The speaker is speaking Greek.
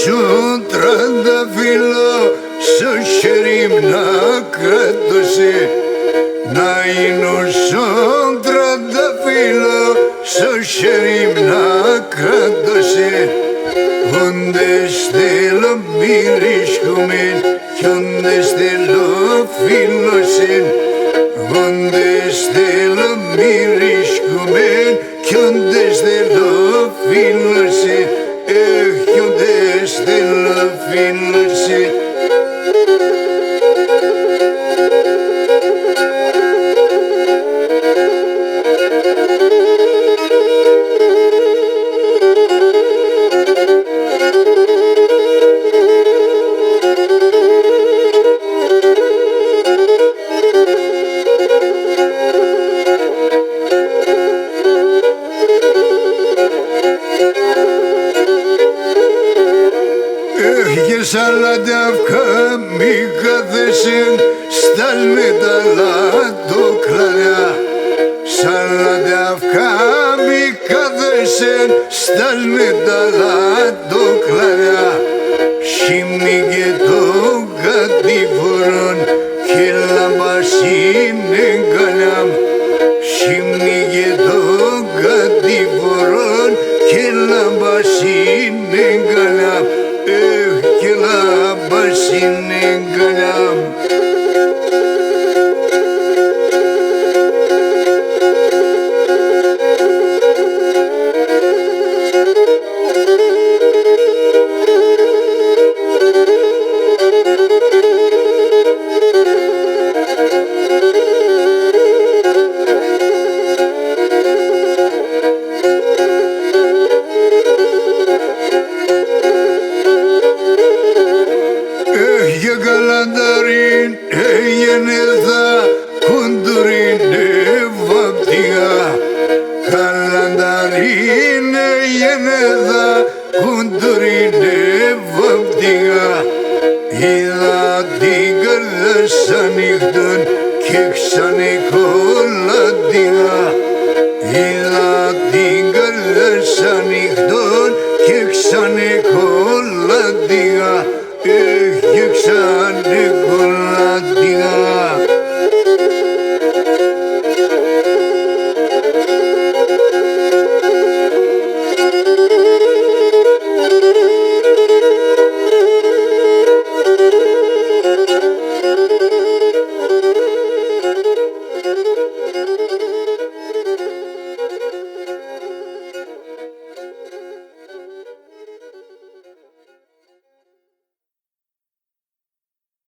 Σου τρανταφύλλο στο χέρι να κρατώσει, να είναι σου τρανταφύλλο στο χέρι να κρατώσει. Όντε στέλνω μυρίσκομεν κι όντε στέλνω φίλωσεν, όντε στέλνω μυρίσκομεν κι όντε στέλνω φίλωσεν. Έχοντες θέλω φίλωση. Σαλαντεύκα μη κάθεσεν στας μεταλλά το κλαδιά. Σαλαντεύκα μη κάθεσεν στας μεταλλά το κλαδιά. Χυμίγε το κατηφορών και λαμπασίν εγκαλιάμ. Χυμίγε το κατηφορών και λαμπασίν εγκαλιάμ. Και λαμπασίν εγκαλιάμ. Καλανταρίν εγενέθα κουντουρίν ευαπτηγά. Καλανταρίν εγενέθα κουντουρίν ευαπτηγά. Είδα την καρδιά σαν νύχτον και ξανεκολατηγά. Είδα την καρδιά σαν νύχτον και ξανεκολατηγά. Και ξανεκολατηγά. Thank you.